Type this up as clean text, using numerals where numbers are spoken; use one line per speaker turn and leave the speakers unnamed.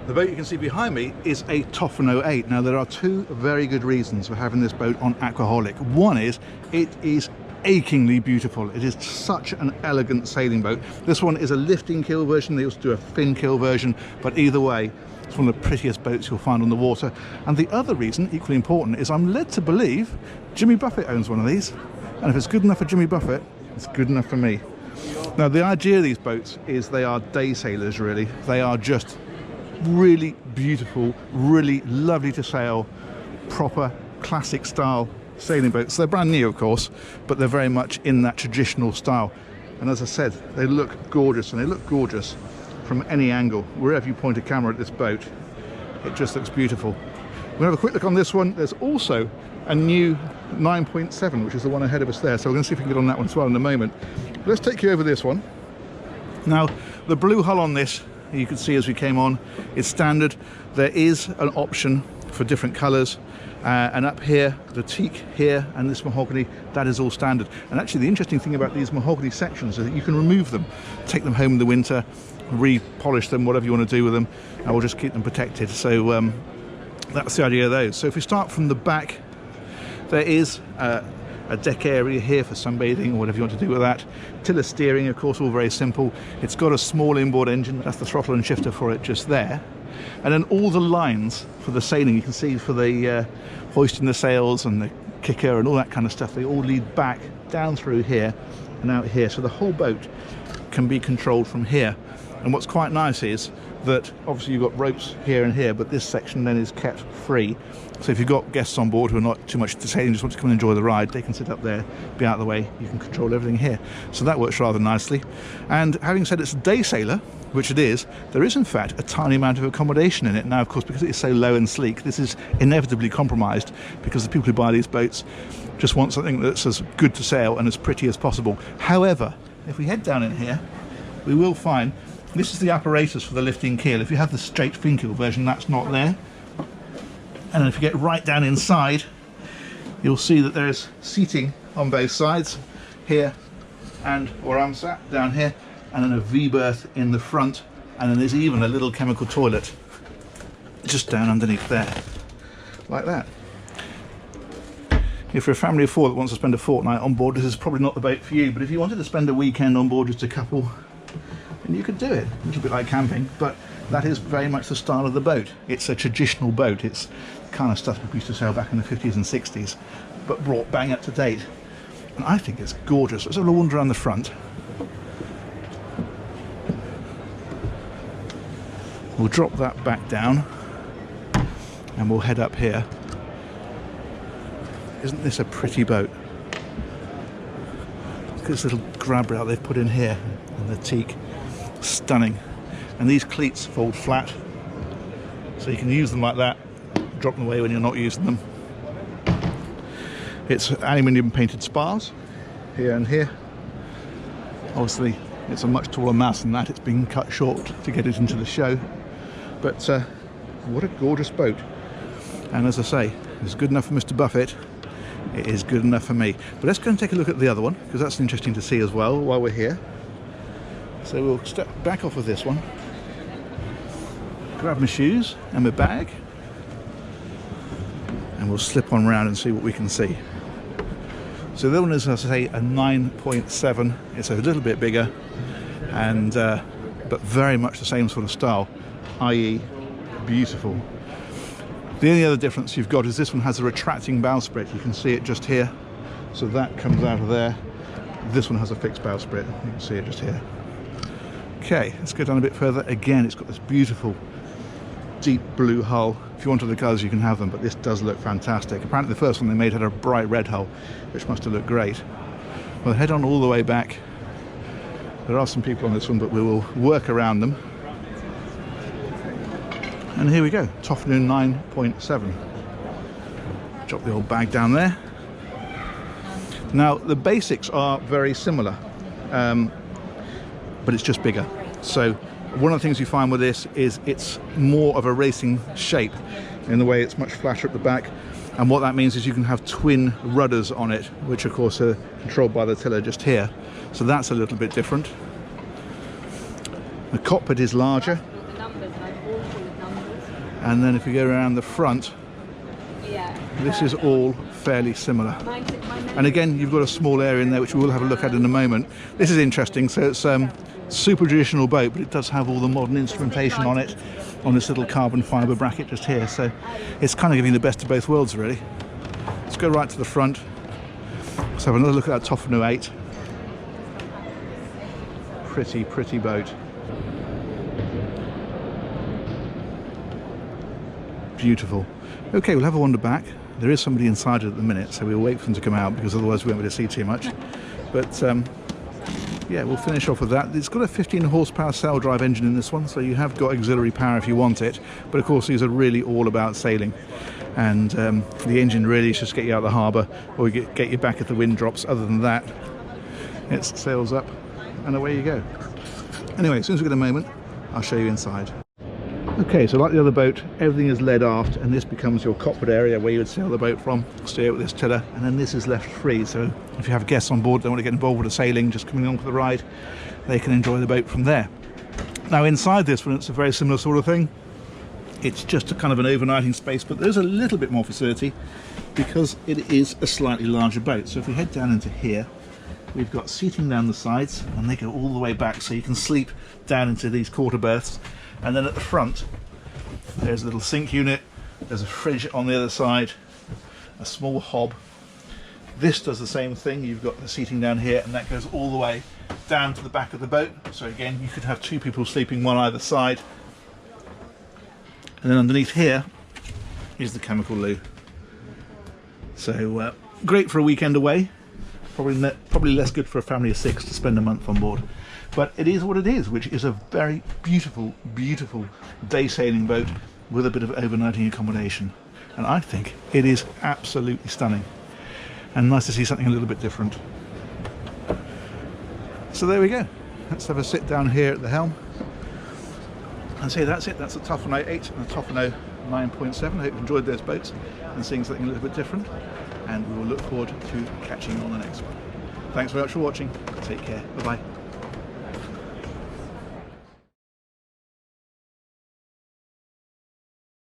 The boat you can see behind me is a Tofinou 8. Now there are two very good reasons for having this boat on Aquaholic. One is it is achingly beautiful. It is such an elegant sailing boat. This one is a lifting keel version. They also do a fin keel version, but either way it's one of the prettiest boats you'll find on the water. And the other reason, equally important, is I'm led to believe Jimmy Buffett owns one of these, and if it's good enough for Jimmy Buffett, it's good enough for me. Now the idea of these boats is they are day sailors, really. They are just really beautiful, really lovely to sail, proper classic style sailing boats. They're brand new, of course, but they're very much in that traditional style. And as I said, they look gorgeous, and they look gorgeous from any angle. Wherever you point a camera at this boat, it just looks beautiful. We're gonna have a quick look on this one. There's also a new 9.7, which is the one ahead of us there, so we're gonna see if we can get on that one as well in a moment. Let's take you over this one. Now, the blue hull on this, you can see as we came on, is standard. There is an option for different colors, and up here, the teak here and this mahogany, that is all standard. And actually the interesting thing about these mahogany sections is that you can remove them, take them home in the winter, re-polish them, whatever you want to do with them, and we'll just keep them protected. So that's the idea of those. So if we start from the back, there is a deck area here for sunbathing or whatever you want to do with that. Tiller steering, of course, all very simple. It's got a small inboard engine. That's the throttle and shifter for it just there. And then all the lines for the sailing, you can see for the hoisting the sails and the kicker and all that kind of stuff, they all lead back down through here and out here. So the whole boat can be controlled from here. And what's quite nice is that obviously you've got ropes here and here, but this section then is kept free. So if you've got guests on board who are not too much to say and just want to come and enjoy the ride, they can sit up there, be out of the way, you can control everything here. So that works rather nicely. And having said it's a day sailor, which it is, there is in fact a tiny amount of accommodation in it. Now of course, because it's so low and sleek, this is inevitably compromised because the people who buy these boats just want something that's as good to sail and as pretty as possible. However, if we head down in here, we will find this is the apparatus for the lifting keel. If you have the straight fin keel version, that's not there. And then if you get right down inside, you'll see that there's seating on both sides, here and where I'm sat, down here, and then a V-berth in the front, and then there's even a little chemical toilet just down underneath there, like that. If you're a family of four that wants to spend a fortnight on board, this is probably not the boat for you, but if you wanted to spend a weekend on board, just a couple, then you could do it. A little bit like camping, but that is very much the style of the boat. It's a traditional boat. It's the kind of stuff we used to sail back in the 50s and 60s, but brought bang up to date. And I think it's gorgeous. Let's have a wander around the front. We'll drop that back down and we'll head up here. Isn't this a pretty boat? Look at this little grab rail they've put in here and the teak. Stunning. And these cleats fold flat, so you can use them like that, drop them away when you're not using them. It's aluminium painted spars here and here. Obviously it's a much taller mast than that, it's been cut short to get it into the show, but what a gorgeous boat. And as I say, it's good enough for Mr. Buffett, it is good enough for me. But let's go and take a look at the other one, because that's interesting to see as well while we're here. So we'll step back off of this one, grab my shoes and my bag, and we'll slip on round and see what we can see. So the other one is, as I say, a 9.7. It's a little bit bigger, and but very much the same sort of style, i.e. beautiful. The only other difference you've got is this one has a retracting bowsprit. You can see it just here, so that comes out of there. This one has a fixed bowsprit. You can see it just here. Okay, let's go down a bit further. Again, it's got this beautiful deep blue hull. If you wanted the colours, you can have them, but this does look fantastic. Apparently the first one they made had a bright red hull, which must have looked great. We'll head on all the way back. There are some people on this one, but we will work around them. And here we go, Tofinou 9.7. Drop the old bag down there. Now, the basics are very similar. But it's just bigger. So one of the things you find with this is it's more of a racing shape in the way it's much flatter at the back, and what that means is you can have twin rudders on it, which of course are controlled by the tiller just here, so that's a little bit different. The cockpit is larger. And then if we go around the front, this is all fairly similar. And again, you've got a small area in there which we will have a look at in a moment. This is interesting. So it's super traditional boat, but it does have all the modern instrumentation on it, on this little carbon fibre bracket just here. So it's kind of giving the best of both worlds, really. Let's go right to the front. Let's have another look at that Tofinou 8. Pretty, pretty boat. Beautiful. Okay, we'll have a wander back. There is somebody inside it at the minute, so we'll wait for them to come out because otherwise we won't be able to see too much. But yeah, we'll finish off with that. It's got a 15 horsepower sail drive engine in this one, so you have got auxiliary power if you want it. But of course, these are really all about sailing. And the engine really is just get you out of the harbour or get you back if the wind drops. Other than that, it sails up and away you go. Anyway, as soon as we get a moment, I'll show you inside. Okay, so like the other boat, everything is led aft, and this becomes your cockpit area where you would sail the boat from, steer with this tiller, and then this is left free. So if you have guests on board, don't want to get involved with the sailing, just coming on for the ride, they can enjoy the boat from there. Now inside this one, it's a very similar sort of thing. It's just a kind of an overnighting space, but there's a little bit more facility because it is a slightly larger boat. So if we head down into here, we've got seating down the sides, and they go all the way back, so you can sleep down into these quarter berths. And then at the front, there's a little sink unit, there's a fridge on the other side, a small hob. This does the same thing. You've got the seating down here, and that goes all the way down to the back of the boat. So again, you could have two people sleeping one either side. And then underneath here is the chemical loo. So great for a weekend away. Probably less good for a family of 6 to spend a month on board. But it is what it is, which is a very beautiful, beautiful day sailing boat with a bit of overnighting accommodation. And I think it is absolutely stunning. And nice to see something a little bit different. So there we go. Let's have a sit down here at the helm. And say that's it. That's the Tofinou 8 and the Tofinou 9.7. I hope you enjoyed those boats and seeing something a little bit different. And we will look forward to catching you on the next one. Thanks very much for watching. Take care. Bye-bye.